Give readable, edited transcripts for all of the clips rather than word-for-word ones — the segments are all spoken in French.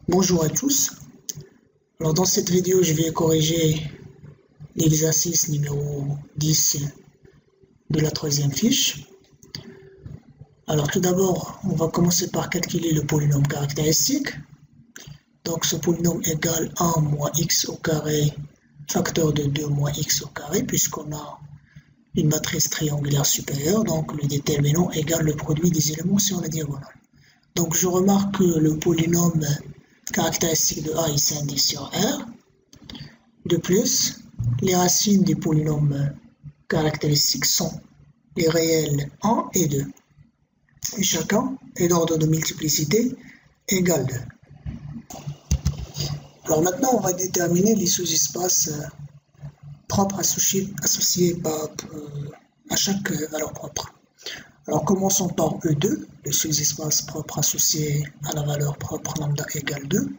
Bonjour à tous. Alors dans cette vidéo, je vais corriger l'exercice numéro 10 de la troisième fiche. Alors tout d'abord, on va commencer par calculer le polynôme caractéristique. Donc ce polynôme égale 1 moins x au carré, facteur de 2 moins x au carré, puisqu'on a une matrice triangulaire supérieure, donc le déterminant égale le produit des éléments sur la diagonale. Donc je remarque que le polynôme caractéristique de A est scindé sur R. De plus, les racines des polynômes caractéristiques sont les réels 1 et 2. Et chacun est d'ordre de multiplicité égale 2. Alors maintenant, on va déterminer les sous-espaces propres associés à chaque valeur propre. Alors commençons par E2, le sous-espace propre associé à la valeur propre lambda égale 2.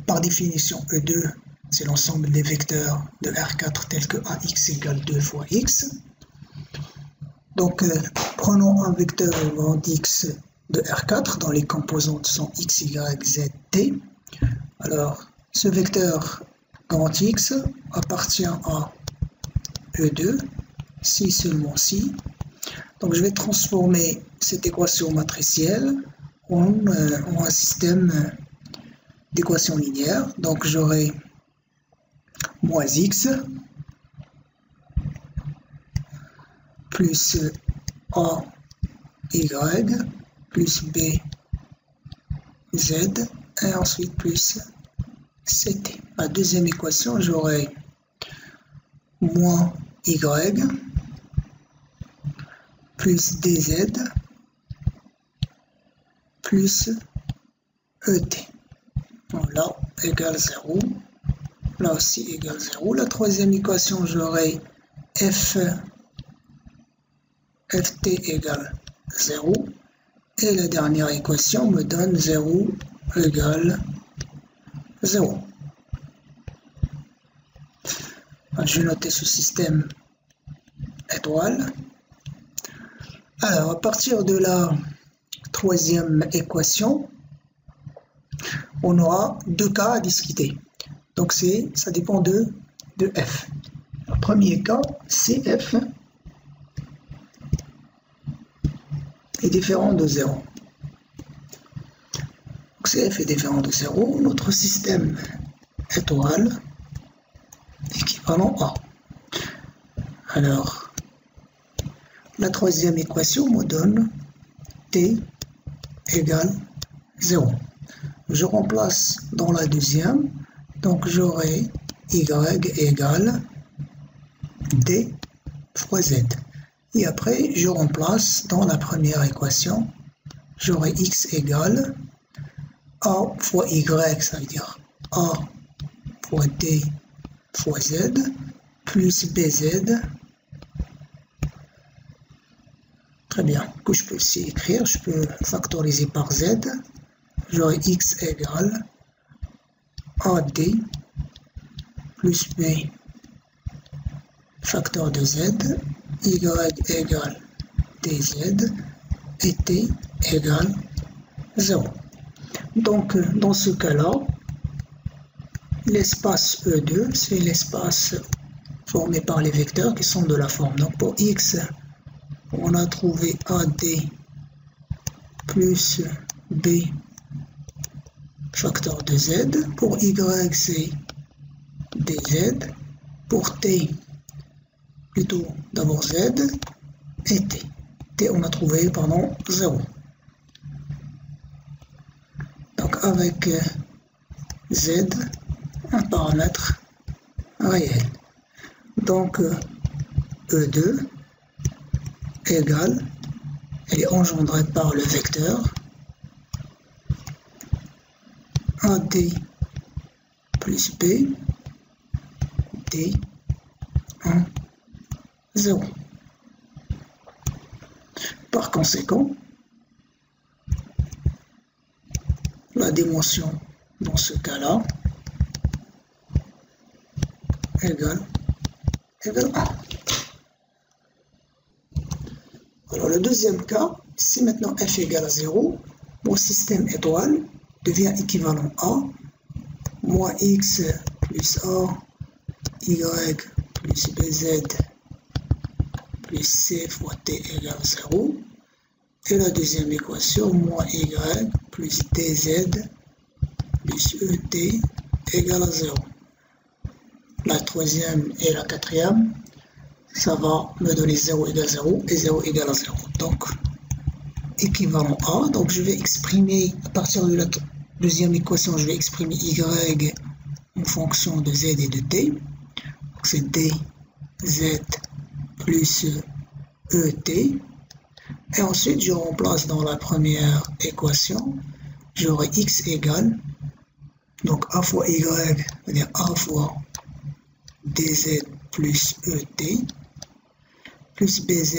Par définition, E2, c'est l'ensemble des vecteurs de R4 tels que AX égale 2 fois X. Donc, prenons un vecteur grand X de R4 dont les composantes sont X, Y, Z, T. Alors, ce vecteur grand X appartient à E2, si seulement si. Donc, je vais transformer cette équation matricielle en un système d'équations linéaires. Donc, j'aurai moins x plus a y plus b z et ensuite plus ct. La deuxième équation, j'aurai moins y plus dz plus et. Là égale 0. Là aussi égale 0. La troisième équation, j'aurai ft égale 0. Et la dernière équation me donne 0 égale 0. Je vais noter ce système étoile. Alors, à partir de la troisième équation, on aura deux cas à discuter. Donc ça dépend de f. Le premier cas, c'est f est différent de 0. Donc si f est différent de 0, notre système étoile équivalent A. Alors, la troisième équation me donne t égale 0. Je remplace dans la deuxième, donc j'aurai y égale d fois z. Et après, je remplace dans la première équation, j'aurai x égale a fois y, ça veut dire a fois d fois z, plus bz. Très bien, que je peux aussi écrire, je peux factoriser par z. J'aurai x égale AD plus B facteur de Z, Y égale DZ et T égale 0. Donc, dans ce cas-là, l'espace E2, c'est l'espace formé par les vecteurs qui sont de la forme. Donc, pour X, on a trouvé AD plus B facteur de Z. Pour Y, c'est dz. Pour T, plutôt d'abord Z et T. T, on a trouvé, 0. Donc, avec Z, un paramètre réel. Donc, E2 égale, elle est engendrée par le vecteur AD plus B, D, 1, 0. Par conséquent, la dimension dans ce cas-là égale 1. Alors le deuxième cas, si maintenant f égale à 0, mon système étoile devient équivalent à moins x plus a, y plus bz plus c fois t égale 0. Et la deuxième équation, moins y plus dz plus et égale à 0. La troisième et la quatrième, ça va me donner 0 égale 0 et 0 égale à 0. Donc, équivalent à, donc je vais exprimer, à partir de la deuxième équation, je vais exprimer y en fonction de z et de t. Donc c'est dz plus et. Et ensuite, je remplace dans la première équation, j'aurai x égale, donc a fois y, c'est-à-dire a fois dz plus et, plus bz,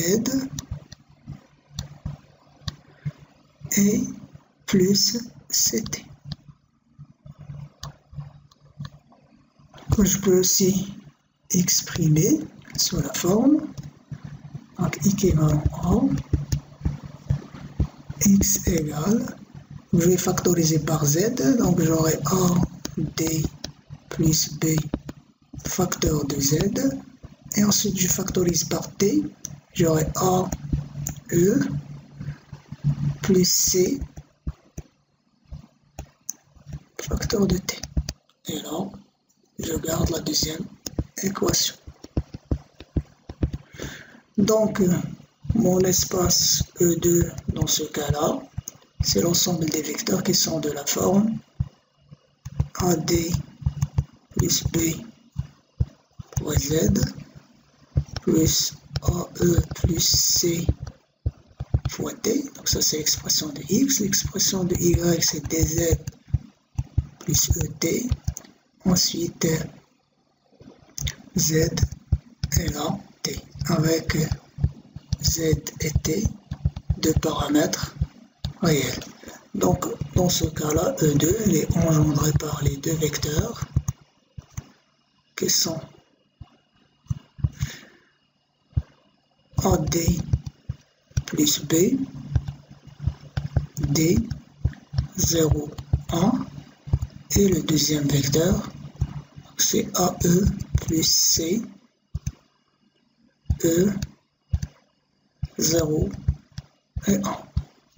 et plus ct. Je peux aussi exprimer sous la forme, donc équivalent à x égale, je vais factoriser par z, donc j'aurai a d plus b facteur de z, et ensuite je factorise par t, j'aurai a e plus c facteur de t. Et là, je garde la deuxième équation. Donc, mon espace E2 dans ce cas-là, c'est l'ensemble des vecteurs qui sont de la forme AD plus B fois Z plus AE plus C fois T. Donc ça c'est l'expression de X. L'expression de Y c'est DZ plus ET. Ensuite Z et là T avec Z et T, deux paramètres réels. Donc, dans ce cas-là, E2 elle est engendrée par les deux vecteurs qui sont AD plus B, D, 0, 1, et le deuxième vecteur, c'est AE plus C, E, 0 et 1.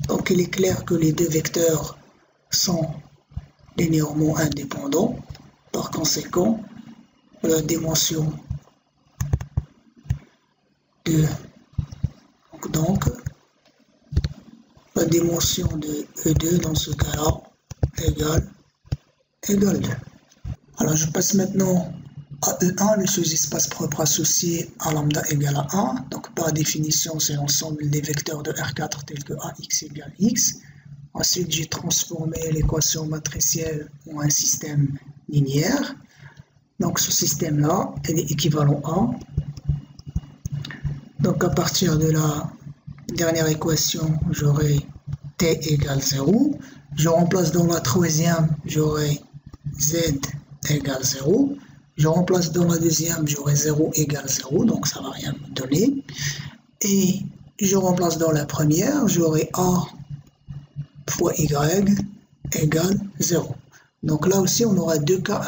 Donc il est clair que les deux vecteurs sont linéairement indépendants. Par conséquent, la dimension de la dimension de E2 dans ce cas-là égale 2. Alors je passe maintenant à E1, le sous-espace propre associé à lambda égale à 1. Donc par définition, c'est l'ensemble des vecteurs de R4 tels que AX égale X. Ensuite, j'ai transformé l'équation matricielle en un système linéaire. Donc ce système-là, il est équivalent à. Donc à partir de la dernière équation, j'aurai T égale 0. Je remplace dans la troisième, j'aurai Z égale 0. Je remplace dans la deuxième, j'aurai 0 égale 0, donc ça ne va rien me donner. Et je remplace dans la première, j'aurai A fois Y égale 0. Donc là aussi, on aura deux cas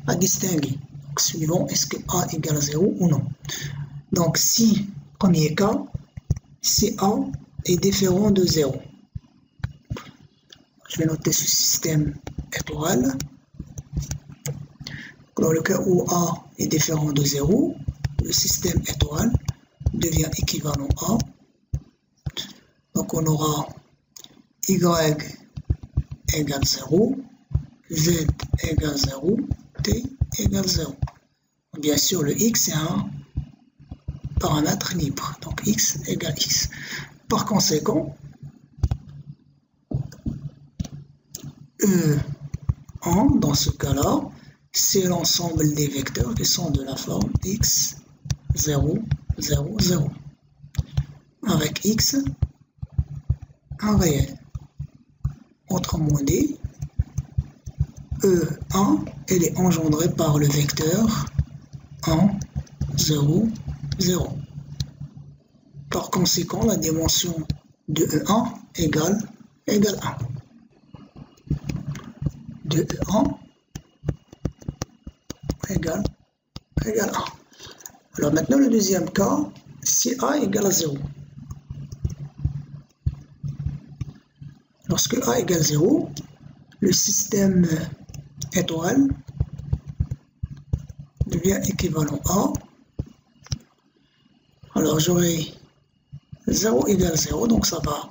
à distinguer. Donc, suivant, est-ce que A égale 0 ou non. Donc si, premier cas, si A est différent de 0. Je vais noter ce système étoile. Dans le cas où A est différent de 0, le système étoile devient équivalent à. Donc on aura Y égale 0, Z égale 0, T égale 0. Bien sûr, le X est un paramètre libre, donc X égale X. Par conséquent, E1, dans ce cas-là, c'est l'ensemble des vecteurs qui sont de la forme x, 0, 0, 0. Avec x, un réel. Autrement dit, E1, elle est engendrée par le vecteur 1, 0, 0. Par conséquent, la dimension de E1 égale 1. de E1 égale 1. Alors maintenant le deuxième cas, si A égale à 0. Lorsque A égale 0, le système étoile devient équivalent à. Alors j'aurai 0 égale 0, donc ça va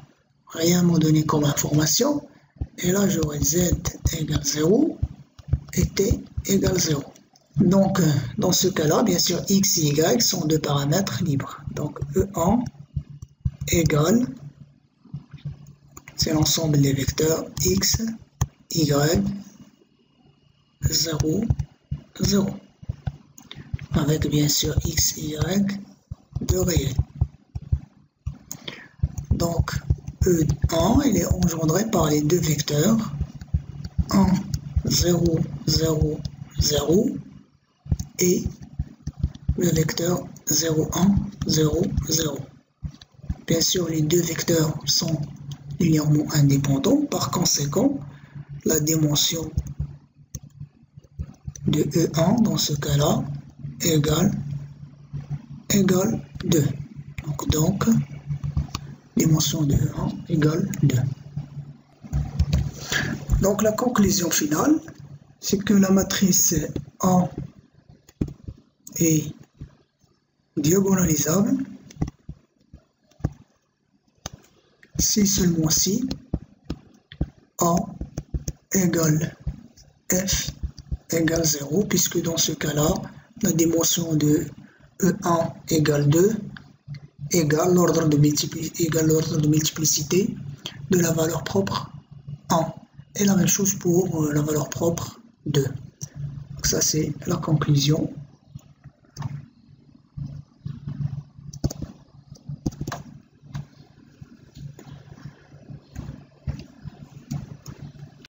rien me donner comme information. Et là j'aurai Z égale 0 et T égale 0. Donc dans ce cas-là, bien sûr, X et Y sont deux paramètres libres. Donc E1 égale, c'est l'ensemble des vecteurs X, Y, 0, 0. Avec bien sûr X et Y de réel. Donc E1 il est engendré par les deux vecteurs 1, 0, 0, 0 et le vecteur 0, 1, 0, 0. Bien sûr, les deux vecteurs sont linéairement indépendants. Par conséquent, la dimension de E1 dans ce cas-là égale 2. Donc, dimension de E1 égale 2. Donc la conclusion finale, c'est que la matrice A est diagonalisable si seulement si A égale F égale 0, puisque dans ce cas-là, la dimension de E1 égale 2 égale l'ordre de multiplicité de la valeur propre 1. Et la même chose pour la valeur propre 2. Donc ça c'est la conclusion